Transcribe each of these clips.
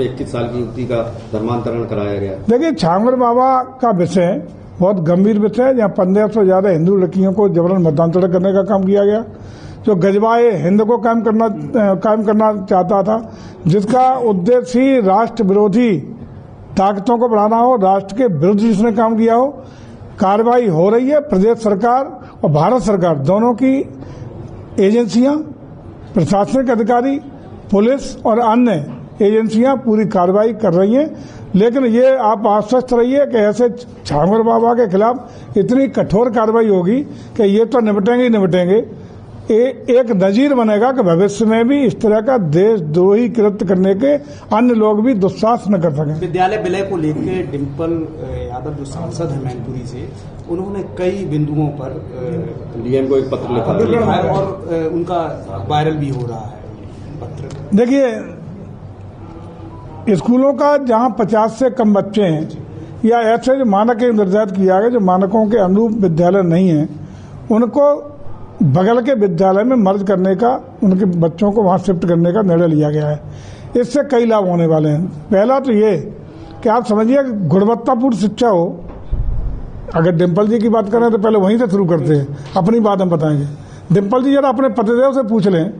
21 साल की युवती का धर्मांतरण कराया गया। देखिए, छांगड़ बाबा का विषय बहुत गंभीर विषय है, जहाँ 1500 से ज्यादा हिंदू लड़कियों को जबरन मतांतरण करने का काम किया गया, जो गजवाए हिंद को कायम करना चाहता था, जिसका उद्देश्य ही राष्ट्र विरोधी ताकतों को बढ़ाना हो, राष्ट्र के विरुद्ध जिसने काम किया हो। कार्रवाई हो रही है। प्रदेश सरकार और भारत सरकार दोनों की एजेंसियां, प्रशासनिक अधिकारी, पुलिस और अन्य एजेंसियां पूरी कार्रवाई कर रही हैं। लेकिन ये आप आश्वस्त रहिए कि ऐसे छांगड़ बाबा के खिलाफ इतनी कठोर कार्रवाई होगी कि ये तो निपटेंगे ही निपटेंगे। एक नजीर बनेगा कि भविष्य में भी इस तरह का देशद्रोही कृत्य करने के अन्य लोग भी दुस्साहस न कर सकें। विद्यालय विलय को लेकर डिम्पल यादव जो सांसद है मैनपुरी से, उन्होंने कई बिंदुओं पर डीएम को एक पत्र लिखा है और उनका वायरल भी हो रहा है पत्र। देखिए, स्कूलों का जहां 50 से कम बच्चे हैं या ऐसे जो मानक निर्धारित किया गया, जो मानकों के अनुरूप विद्यालय नहीं है, उनको बगल के विद्यालय में मर्ज करने का, उनके बच्चों को वहां शिफ्ट करने का निर्णय लिया गया है। इससे कई लाभ होने वाले हैं। पहला तो ये कि आप समझिए कि गुणवत्तापूर्ण शिक्षा हो। अगर डिम्पल जी की बात करें तो पहले वहीं से शुरू करते हैं, अपनी बात हम बताएंगे। डिम्पल जी जरा अपने पतिदेव से पूछ लें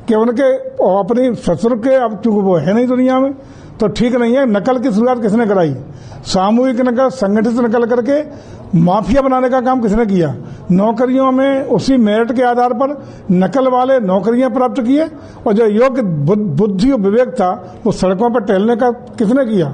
कि उनके अपनी ससुर के, अब चूंकि वो है नहीं दुनिया में तो ठीक नहीं है, नकल की शुरुआत किसने कराई? सामूहिक नकल, संगठित नकल करके माफिया बनाने का काम किसने किया? नौकरियों में उसी मेरिट के आधार पर नकल वाले नौकरियां प्राप्त किए और जो योग्य बुद्धि और विवेक था वो सड़कों पर टहलने का किसने किया?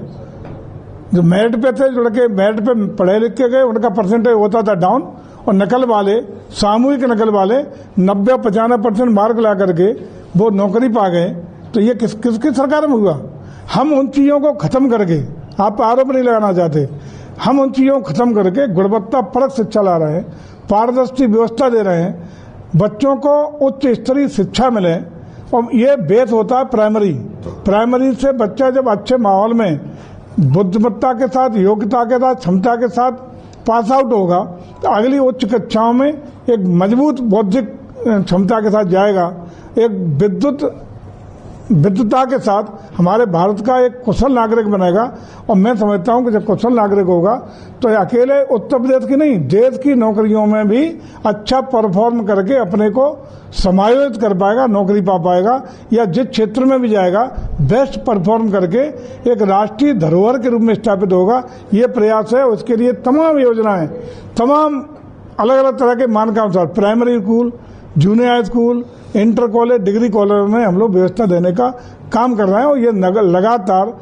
जो मेरिट पे थे, जो लड़के मेरिट पे पढ़े लिख के गए, उनका परसेंटेज होता था डाउन, और नकल वाले, सामूहिक नकल वाले 90-95% मार्क ला करके वो नौकरी पा गए। तो ये किसकी सरकार में हुआ? हम उन चीजों को खत्म करके, आप आरोप नहीं लगाना चाहते, हम उन चीजों को खत्म करके गुणवत्ता परक शिक्षा ला रहे हैं, पारदर्शी व्यवस्था दे रहे हैं, बच्चों को उच्च स्तरीय शिक्षा मिले। और ये बेस होता है प्राइमरी से बच्चा जब अच्छे माहौल में बुद्धिमत्ता के साथ, योग्यता के साथ, क्षमता के साथ पास आउट होगा तो अगली उच्च कक्षाओं में एक मजबूत बौद्धिक क्षमता के साथ जाएगा, एक विद्वता के साथ हमारे भारत का एक कुशल नागरिक बनेगा। और मैं समझता हूं कि जब कुशल नागरिक होगा तो अकेले उत्तर प्रदेश की नहीं, देश की नौकरियों में भी अच्छा परफॉर्म करके अपने को समायोजित कर पाएगा, नौकरी पा पाएगा, या जिस क्षेत्र में भी जाएगा बेस्ट परफॉर्म करके एक राष्ट्रीय धरोहर के रूप में स्थापित होगा। ये प्रयास है। उसके लिए तमाम योजनाएं, तमाम अलग अलग तरह के मानकानुसार primary school, junior high school, inter college, degree college में हम लोग व्यवस्था देने का काम कर रहे हैं। और ये लगातार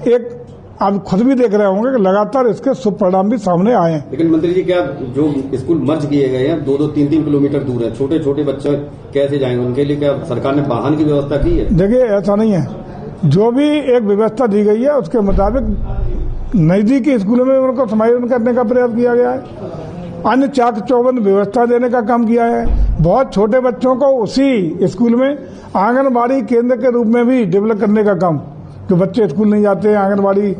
एक, आप खुद भी देख रहे होंगे कि लगातार इसके शुभ परिणाम भी सामने आए हैं। लेकिन मंत्री जी, क्या जो स्कूल मर्ज किए गए हैं 2-2, 3-3 किलोमीटर दूर है, छोटे छोटे बच्चे कैसे जाएंगे? उनके लिए क्या सरकार ने वाहन की व्यवस्था की है? देखिए, ऐसा नहीं है। जो भी एक व्यवस्था दी गई है उसके मुताबिक नजदीकी स्कूलों में उनको समायोजन करने का प्रयास किया गया है। अन्य चाक चौबंद व्यवस्था देने का काम किया है। बहुत छोटे बच्चों को उसी स्कूल में आंगनबाड़ी केंद्र के रूप में भी डेवलप करने का काम, जो बच्चे स्कूल नहीं जाते हैं, आंगनबाड़ी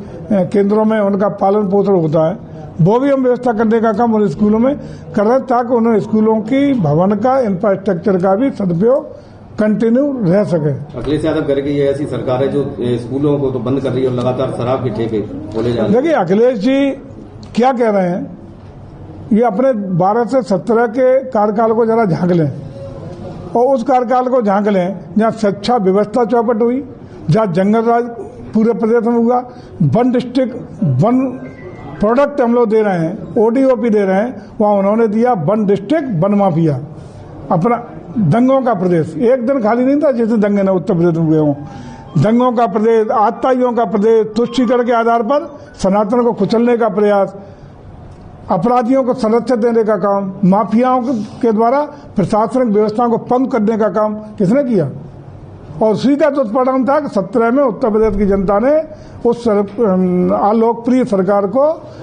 केंद्रों में उनका पालन पोषण होता है, वो भी हम व्यवस्था करने का काम उन स्कूलों में कर रहे हैं, ताकि उन्हें स्कूलों की भवन का, इंफ्रास्ट्रक्चर का भी सदुपयोग कंटिन्यू रह सके। अखिलेश यादव करके ये ऐसी सरकार है जो स्कूलों को तो बंद कर रही है और लगातार शराब के ठेके बोले जा रहे हैं। देखिए, अखिलेश जी क्या कह रहे हैं, ये अपने 12 से 17 के कार्यकाल को जरा झांक लें और उस कार्यकाल को झांक लें जहाँ शिक्षा व्यवस्था चौपट हुई, जहाँ जंगल राज पूरे प्रदेश में हुआ, वन डिस्ट्रिक्ट वन प्रोडक्ट हम लोग दे रहे हैं, ODOP दे रहे हैं, वहाँ उन्होंने दिया वन डिस्ट्रिक्ट वन माफिया। अपना दंगों का प्रदेश एक दिन खाली नहीं था जैसे दंगे न उत्तर प्रदेश में हुए हों। दंगों का प्रदेश, आतताइयों का प्रदेश, तुष्टीकरण के आधार पर सनातन को कुचलने का प्रयास, अपराधियों को संरक्षण देने का काम, माफियाओं के द्वारा प्रशासनिक व्यवस्थाओं को पंग करने का काम किसने किया? और उसी का दुष्परिणाम था कि 17 में उत्तर प्रदेश की जनता ने उस अलोकप्रिय सरकार को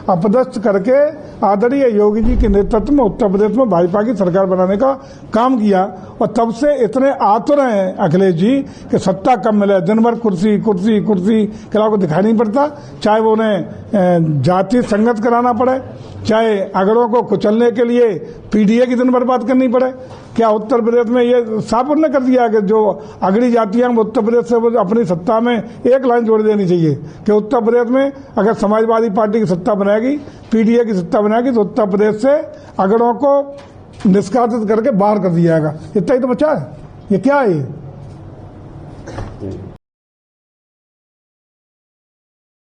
अपदस्थ करके आदरणीय योगी जी के नेतृत्व में उत्तर प्रदेश में भाजपा की सरकार बनाने का काम किया। और तब से इतने आतुर हैं अखिलेश जी कि सत्ता कब मिले, दिन भर कुर्सी कुर्सी कुर्सी के अलावा दिखाई नहीं पड़ता। चाहे वो उन्हें जाति संगत कराना पड़े, चाहे अगड़ों को कुचलने के लिए पीडीए की दिन बर्बाद करनी पड़े। क्या उत्तर प्रदेश में ये साफ उन्होंने कर दिया कि जो अगड़ी जातियां उत्तर प्रदेश से अपनी सत्ता में एक लाइन जोड़ देनी चाहिए कि उत्तर प्रदेश में अगर समाजवादी पार्टी की सत्ता बनाएगी, पीडीए की सत्ता बनाएगी, तो उत्तर प्रदेश से अगड़ों को निष्कासित करके बाहर कर दिया जाएगा। इतना ही तो बचा है। ये क्या है ये?